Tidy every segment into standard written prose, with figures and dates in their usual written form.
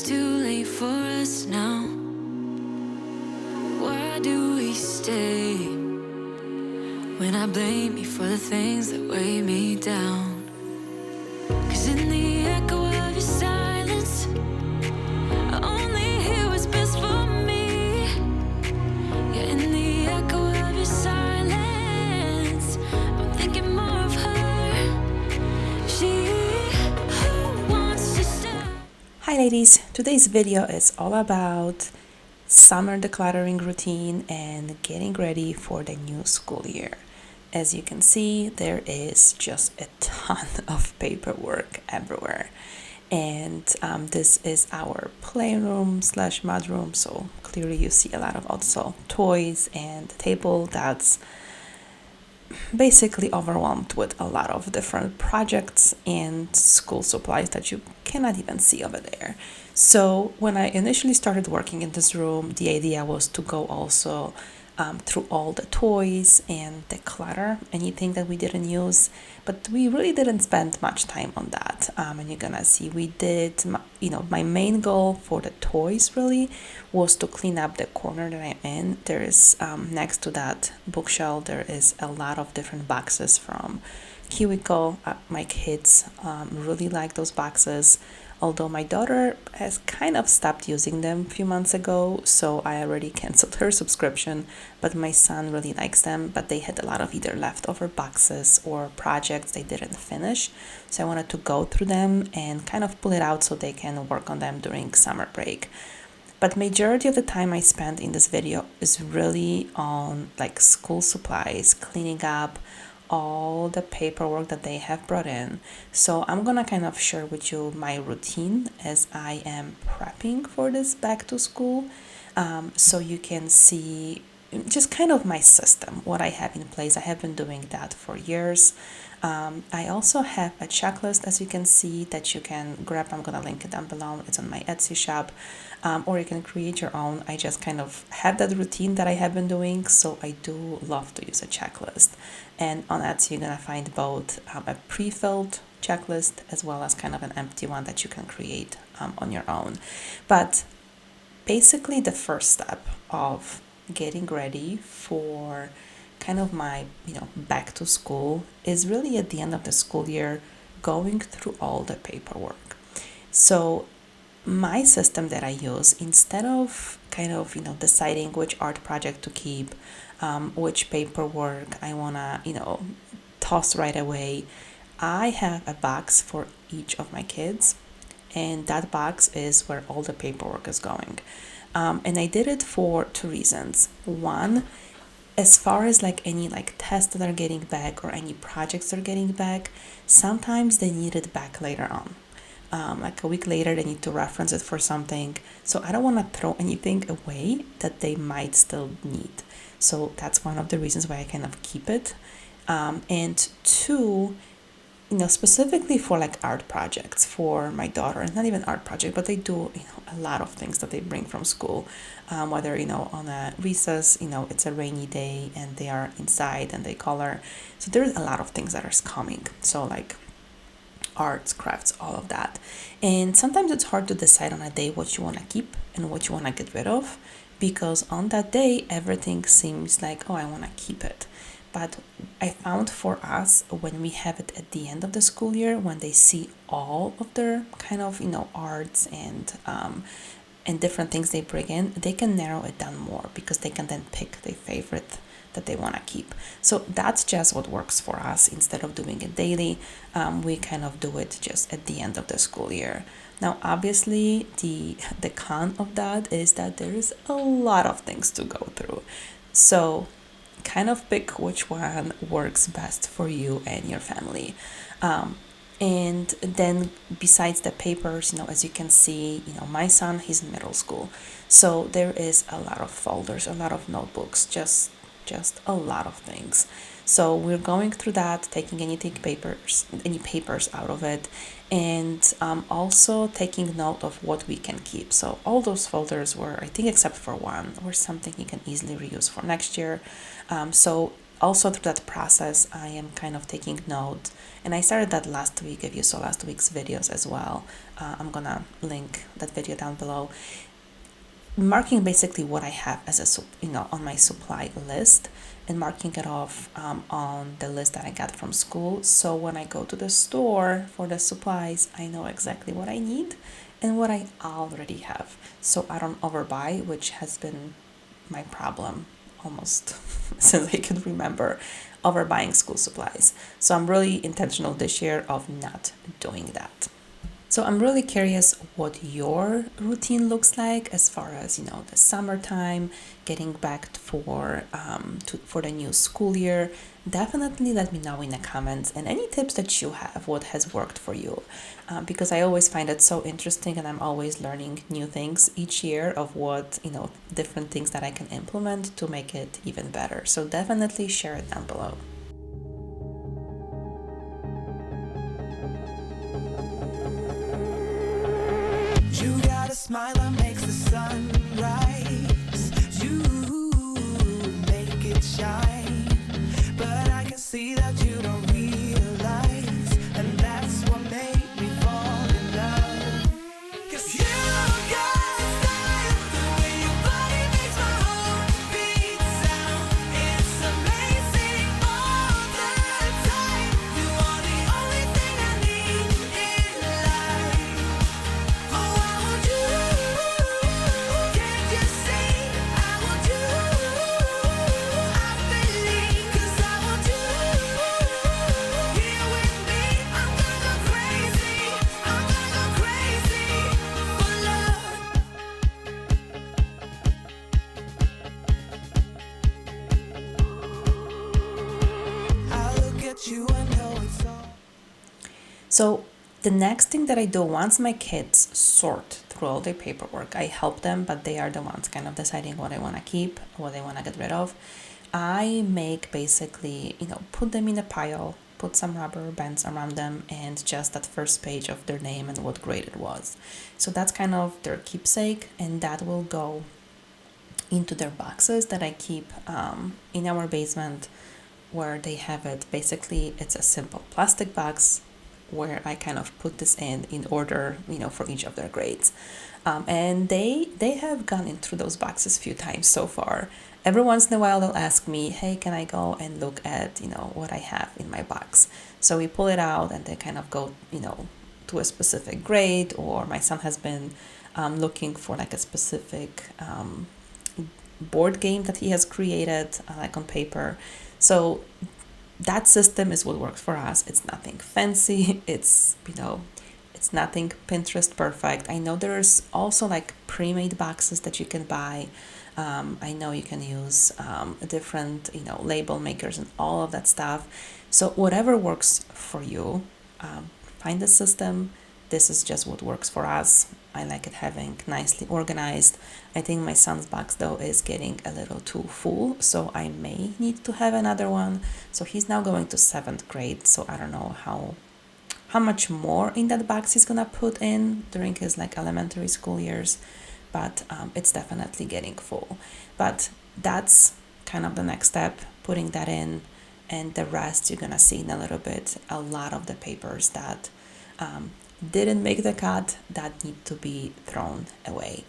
too late for us now? Why do we stay when I blame you for the things that weigh me down? 'Cause in the echo of your silence, I only hear what's best for me. Yeah, in the echo of your silence, I'm thinking more of her. She who wants to stay. Hi ladies, today's video is all about summer decluttering routine and getting ready for the new school year. As you can see, there is just a ton of paperwork everywhere. And this is our playroom slash mudroom, so clearly you see a lot of also toys and table that's basically overwhelmed with a lot of different projects and school supplies that you cannot even see over there. So when I initially started working in this room, the idea was to go also through all the toys and declutter anything that we didn't use, but we really didn't spend much time on that. And you're gonna see we did, my main goal for the toys really was to clean up the corner that I'm in. There is next to that bookshelf, there is a lot of different boxes from Kiwiko. My kids really like those boxes, although my daughter has kind of stopped using them a few months ago, so I already canceled her subscription, but my son really likes them. But they had a lot of either leftover boxes or projects they didn't finish, so I wanted to go through them and kind of pull it out so they can work on them during summer break. But majority of the time I spent in this video is really on like school supplies, cleaning up all the paperwork that they have brought in. So I'm gonna kind of share with you my routine as I am prepping for this back to school, so you can see just kind of my system, what I have in place. I have been doing that for years. I also have a checklist, as you can see, that you can grab. I'm gonna link it down below. It's on my Etsy shop, or you can create your own. I just kind of have that routine that I have been doing, so I do love to use a checklist. And on Etsy, you're gonna find both a pre-filled checklist as well as kind of an empty one that you can create on your own. But basically, the first step of getting ready for kind of my back to school is really at the end of the school year, going through all the paperwork. So my system that I use, instead of kind of deciding which art project to keep, which paperwork I wanna toss right away, I have a box for each of my kids, and that box is where all the paperwork is going. And I did it for two reasons. One, as far as like any like tests that are getting back or any projects that are getting back, sometimes they need it back later on. Like a week later, they need to reference it for something. So I don't want to throw anything away that they might still need. So that's one of the reasons why I kind of keep it. And two, specifically for like art projects for my daughter, and not even art project, but they do, a lot of things that they bring from school, whether, on a recess, it's a rainy day and they are inside and they color. So there's a lot of things that are coming. So like arts, crafts, all of that. And sometimes it's hard to decide on a day what you want to keep and what you want to get rid of, because on that day, everything seems like, oh, I want to keep it. But I found for us, when we have it at the end of the school year, when they see all of their kind of, arts and different things they bring in, they can narrow it down more because they can then pick their favorite that they want to keep. So that's just what works for us. Instead of doing it daily, we kind of do it just at the end of the school year. Now, obviously, the con of that is that there is a lot of things to go through. So kind of pick which one works best for you and your family. And then besides the papers, as you can see, my son, he's in middle school. So there is a lot of folders, a lot of notebooks, just a lot of things. So we're going through that, taking any papers out of it, and also taking note of what we can keep. So all those folders were, I think except for one, were something you can easily reuse for next year. So also through that process, I am kind of taking note, and I started that last week. If you saw last week's videos as well, I'm gonna link that video down below. Marking basically what I have as on my supply list, and marking it off on the list that I got from school. So when I go to the store for the supplies, I know exactly what I need and what I already have. So I don't overbuy, which has been my problem almost since I can remember, overbuying school supplies. So I'm really intentional this year of not doing that. So I'm really curious what your routine looks like as far as the summertime, getting back for the new school year. Definitely let me know in the comments, and any tips that you have, what has worked for you, because I always find it so interesting, and I'm always learning new things each year of what different things that I can implement to make it even better. So definitely share it down below. You got a smile that makes the sun rise. You make it shine. But I can see that you don't realize, and that's what made me fall in love. 'Cause you got a style, the way your body makes my heart beat sound. It's amazing all the time. You are the only thing I need in life. Oh, I want you. Can't you see? I want you. I believe, 'cause I want you. Here with me, I'm gonna go crazy. I'm gonna go crazy for love. I look at you, I know it's all. So the next thing that I do once my kids sort through all their paperwork, I help them, but they are the ones kind of deciding what I want to keep, what they want to get rid of. I make basically, put them in a pile, put some rubber bands around them, and just that first page of their name and what grade it was. So that's kind of their keepsake, and that will go into their boxes that I keep in our basement, where they have it. Basically, it's a simple plastic box where I kind of put this in order, for each of their grades. And they have gone in through those boxes a few times so far. Every once in a while, they'll ask me, hey, can I go and look at, what I have in my box? So we pull it out, and they kind of go, to a specific grade, or my son has been looking for like a specific board game that he has created, like on paper. So that system is what works for us. It's nothing fancy. It's it's nothing Pinterest perfect. I know there's also like pre-made boxes that you can buy. I know you can use different label makers and all of that stuff. So whatever works for you, find the system. This is just what works for us. I like it having nicely organized. I think my son's box though is getting a little too full, so I may need to have another one. So he's now going to 7th grade, so I don't know how much more in that box he's gonna put in during his like elementary school years, but it's definitely getting full. But that's kind of the next step, putting that in, and the rest you're gonna see in a little bit. A lot of the papers that didn't make the cut that need to be thrown away.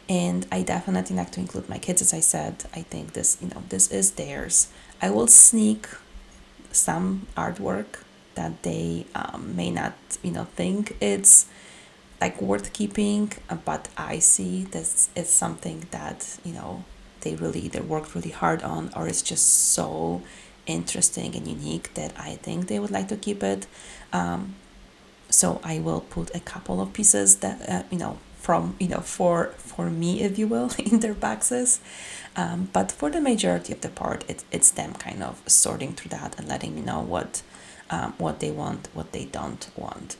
And I definitely like to include my kids. As I said, I think this is theirs. I will sneak some artwork that they may not think it's like worth keeping, but I see this is something that they either worked really hard on, or it's just so interesting and unique that I think they would like to keep it. So I will put a couple of pieces that from for me, if you will, in their boxes. But for the majority of the part, it's them kind of sorting through that and letting me know what they want, what they don't want.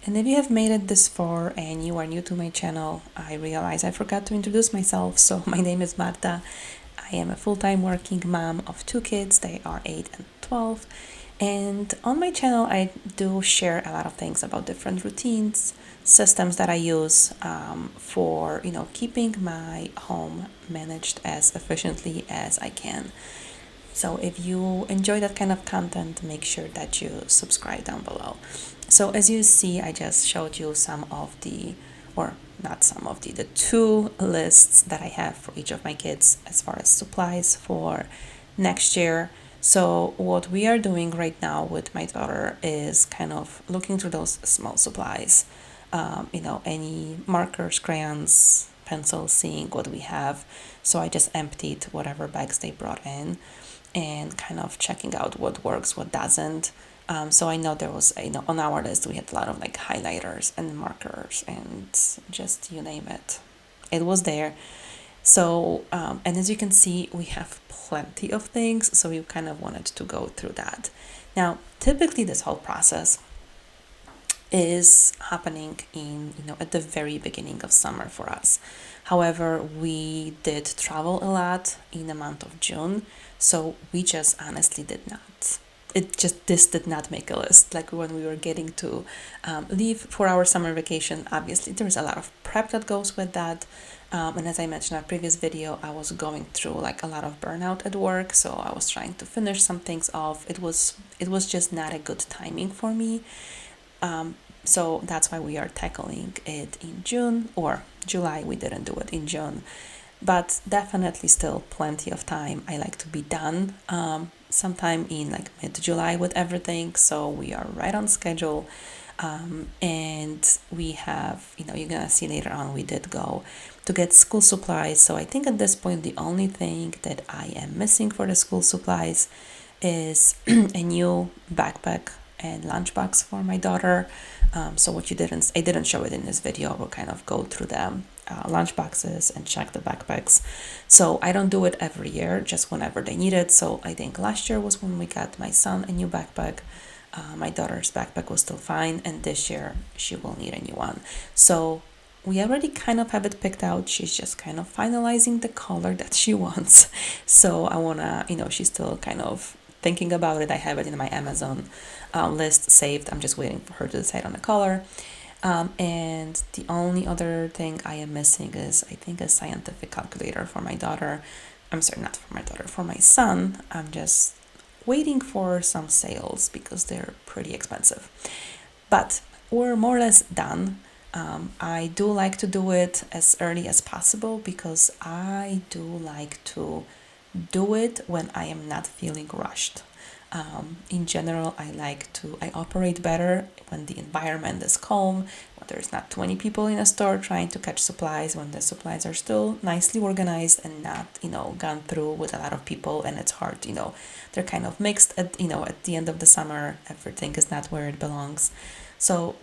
And if you have made it this far and you are new to my channel, I realize I forgot to introduce myself. So my name is Marta. I am a full-time working mom of two kids. They are 8 and 12. And on my channel, I do share a lot of things about different routines, systems that I use for keeping my home managed as efficiently as I can. So if you enjoy that kind of content, make sure that you subscribe down below. So as you see, I just showed you some of the, or not some of the two lists that I have for each of my kids as far as supplies for next year. So what we are doing right now with my daughter is kind of looking through those small supplies, any markers, crayons, pencils, seeing what we have. So I just emptied whatever bags they brought in and kind of checking out what works, what doesn't. So I know there was, on our list we had a lot of like highlighters and markers and just you name it. It was there. So, and as you can see, we have plenty of things. So we kind of wanted to go through that. Now, typically this whole process is happening at the very beginning of summer for us. However, we did travel a lot in the month of June, so we just honestly did not. This did not make a list. Like when we were getting to leave for our summer vacation, obviously there's a lot of prep that goes with that. And as I mentioned in our previous video, I was going through like a lot of burnout at work, so I was trying to finish some things off. It was just not a good timing for me. So that's why we are tackling it in June or July. We didn't do it in June, but definitely still plenty of time. I like to be done sometime in like mid-July with everything. So we are right on schedule. And we have, you're gonna see later on, we did go to get school supplies. So I think at this point, the only thing that I am missing for the school supplies is a new backpack and lunchbox for my daughter. So what I didn't show it in this video. We'll kind of go through the lunch boxes and check the backpacks. So I don't do it every year, just whenever they need it. So I think last year was when we got my son a new backpack. My daughter's backpack was still fine, and this year she will need a new one. So we already kind of have it picked out. She's just kind of finalizing the color that she wants. So I wanna, she's still kind of thinking about it. I have it in my Amazon list saved. I'm just waiting for her to decide on the color. And the only other thing I am missing is, I think, a scientific calculator for my daughter. I'm sorry, not for my daughter, for my son. I'm just waiting for some sales because they're pretty expensive. But we're more or less done. I do like to do it as early as possible because I do like to do it when I am not feeling rushed. In general, I operate better when the environment is calm, when there's not 20 people in a store trying to catch supplies, when the supplies are still nicely organized and not, gone through with a lot of people, and it's hard, they're kind of mixed at the end of the summer, everything is not where it belongs. So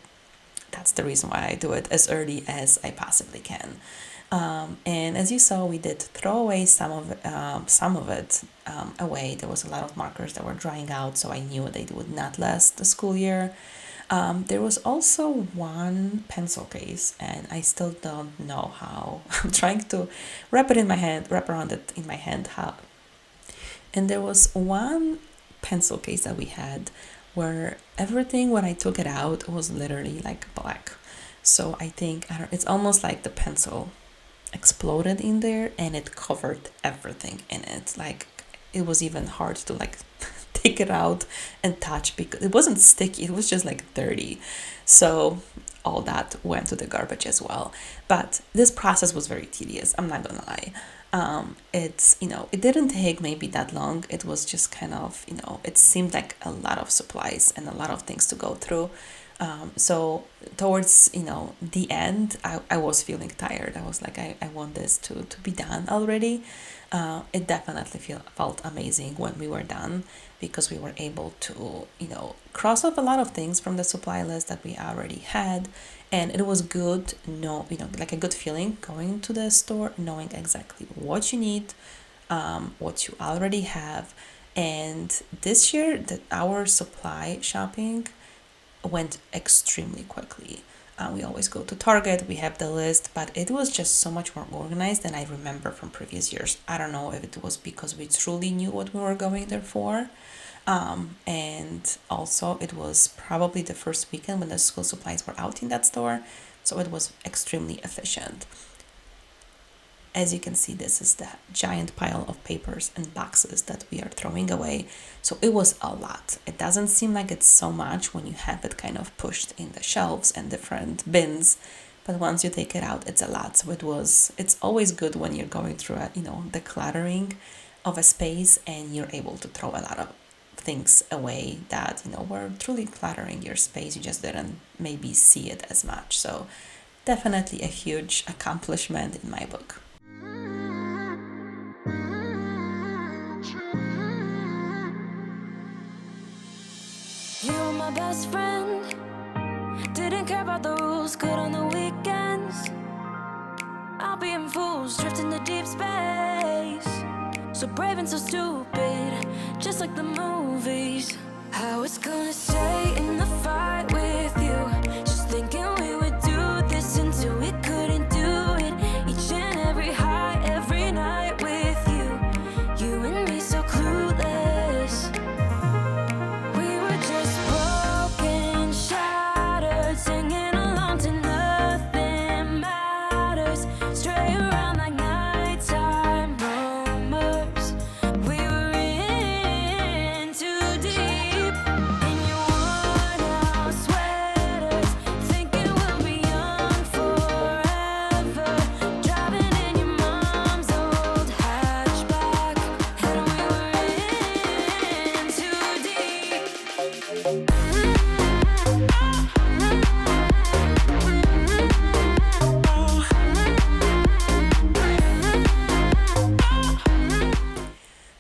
that's the reason why I do it as early as I possibly can. And as you saw, we did throw away some of it away. There was a lot of markers that were drying out, so I knew they would not last the school year. There was also one pencil case, and I still don't know how. I'm trying to wrap around it in my hand how. And there was one pencil case that we had where everything, when I took it out, was literally like black. So I think, it's almost like the pencil exploded in there and it covered everything in it. Like it was even hard to like take it out and touch because it wasn't sticky, it was just like dirty. So all that went to the garbage as well. But this process was very tedious, I'm not gonna lie. It didn't take maybe that long. It was just kind of, it seemed like a lot of supplies and a lot of things to go through. So towards, the end, I was feeling tired. I was like, I want this to be done already. It definitely felt amazing when we were done because we were able to, cross off a lot of things from the supply list that we already had. And it was good, like a good feeling going to the store, knowing exactly what you need, what you already have. And this year, our supply shopping went extremely quickly. We always go to Target, we have the list, but it was just so much more organized than I remember from previous years. I don't know if it was because we truly knew what we were going there for. And also, it was probably the first weekend when the school supplies were out in that store, so it was extremely efficient. As you can see, this is the giant pile of papers and boxes that we are throwing away. So it was a lot. It doesn't seem like it's so much when you have it kind of pushed in the shelves and different bins, but once you take it out, it's a lot. So it's always good when you're going through the cluttering of a space and you're able to throw a lot of things away that, were truly cluttering your space. You just didn't maybe see it as much. So definitely a huge accomplishment in my book. You were my best friend. Didn't care about the rules, good on the weekends. I'll be in fools, drifting to deep space. So brave and so stupid, just like the movies. I was gonna stay in the fight with you, just thinking we would do this until we couldn't do it. Each and every high, every night with you. You and me so clueless. We were just broken, shattered, singing along to nothing matters. Stray around like nighttime rumors. We were in too deep. In your worn out sweaters, thinking we'll be young forever. Driving in your mom's old hatchback, and we were in too deep.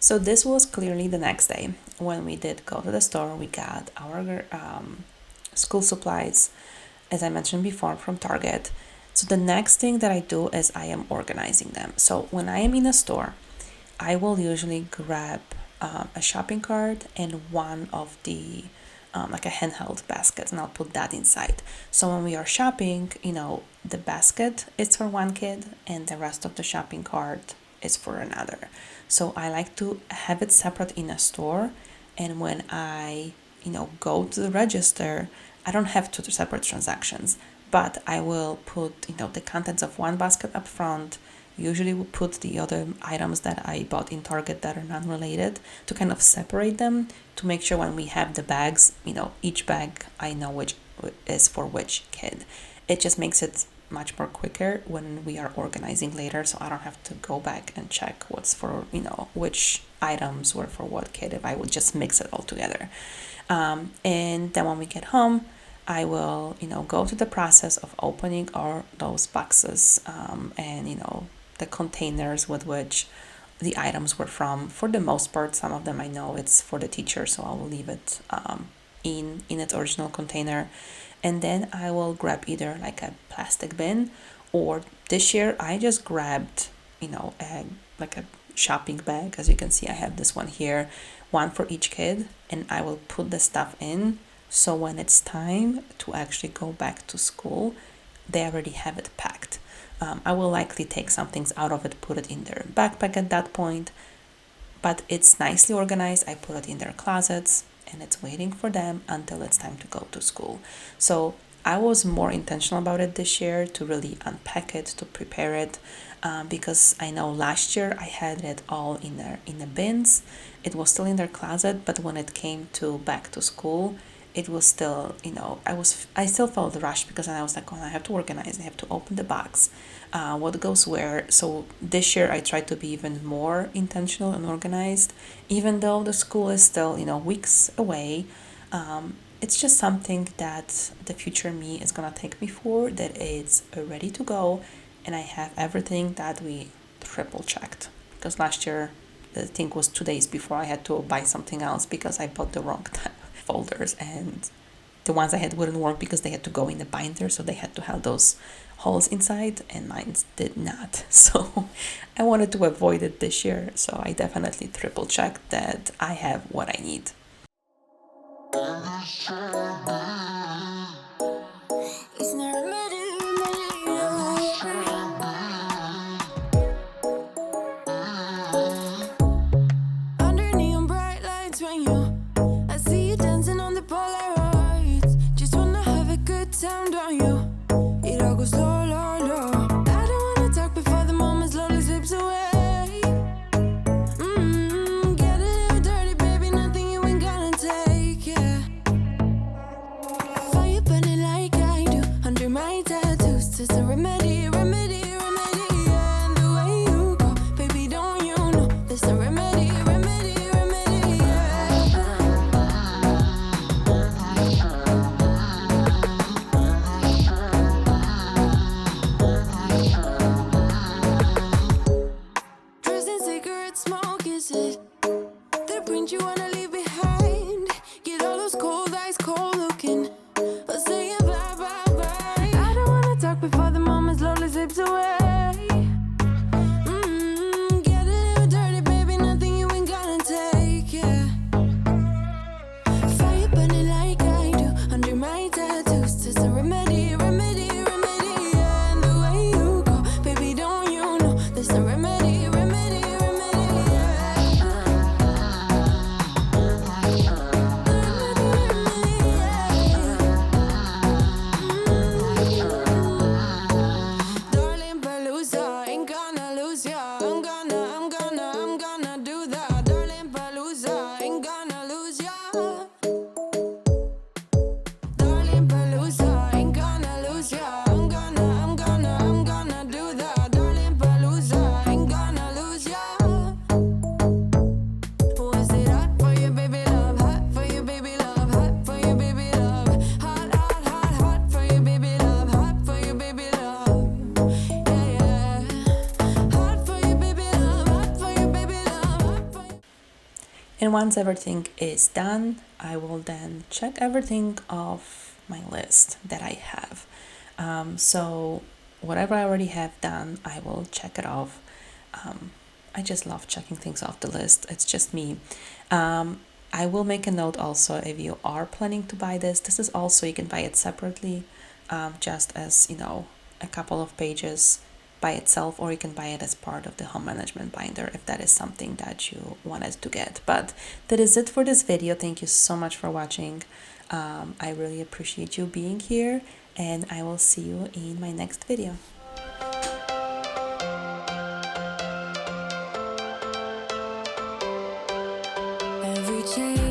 So this was clearly the next day when we did go to the store. We got our school supplies, as I mentioned before, from Target. So the next thing that I do is I am organizing them. So when I am in a store, I will usually grab a shopping cart and one of the like a handheld basket, and I'll put that inside. So when we are shopping, the basket is for one kid and the rest of the shopping cart is for another. So I like to have it separate in a store, and when I go to the register, I don't have two separate transactions, but I will put the contents of one basket up front. Usually we put the other items that I bought in Target that are non-related to kind of separate them, to make sure when we have the bags, each bag I know which is for which kid. It just makes it much more quicker when we are organizing later, so I don't have to go back and check what's for which items were for what kid if I would just mix it all together. And then when we get home, I will go through the process of opening all those boxes and the containers with which the items were from. For the most part, some of them I know it's for the teacher, so I will leave it in its original container. And then I will grab either like a plastic bin, or this year I just grabbed like a shopping bag. As you can see, I have this one here, one for each kid, and I will put the stuff in, so when it's time to actually go back to school, they already have it packed. I will likely take some things out of it, put it in their backpack at that point, but it's nicely organized. I put it in their closets and it's waiting for them until it's time to go to school. So I was more intentional about it this year, to really unpack it, to prepare it, because I know last year I had it all in the bins. It was still in their closet, but when it came to back to school, it was still, I still felt rushed, because I was like, oh, I have to organize, I have to open the box, what goes where. So this year I tried to be even more intentional and organized, even though the school is still, weeks away. It's just something that the future me is gonna take me for, that it's ready to go, and I have everything that we triple checked, because last year the thing was 2 days before I had to buy something else because I bought the wrong folders, and the ones I had wouldn't work because they had to go in the binder, so they had to have those holes inside, and mine did not. So I wanted to avoid it this year, so I definitely triple checked that I have what I need. my tattoos. Just a remedy, remedy, remedy. Yeah, and the way you go, baby, don't you know? There's a remedy, remedy, remedy. Yeah. Dressed in cigarette smoke, is it? The print you wanna leave behind. Get all those cold eyes cold looking. Or say bye bye bye. I don't wanna talk before the moment slowly slips away. Get a little dirty, baby. Nothing you ain't gonna take, yeah. Fire burning like I do under my tattoos. Just a remedy, remedy, remedy. Yeah, and the way you go, baby, don't you know? There's a remedy, remedy, remedy. Yeah. Darling Palooza, ain't gonna lose ya. I'm gonna do that. Darling Palooza, ain't gonna lose ya. Darling Palooza, ain't gonna lose ya. I'm gonna do that. Darling Palooza, ain't gonna lose ya. Was it hot for you, baby love? Hot for you, baby love. Hot for you, baby love. Hot, hot, hot, hot for you, baby love. Hot for you, baby love. Yeah, yeah. Hot for you, baby love. Hot for you, baby love. Hot for you. And once everything is done, I will then check everything off my list that I have. So whatever I already have done, I will check it off. I just love checking things off the list. It's just me. I will make a note also if you are planning to buy this. This is also, you can buy it separately, just as, a couple of pages by itself, or you can buy it as part of the home management binder if that is something that you wanted to get. But that is it for this video. Thank you so much for watching. I really appreciate you being here, and I will see you in my next video. Every change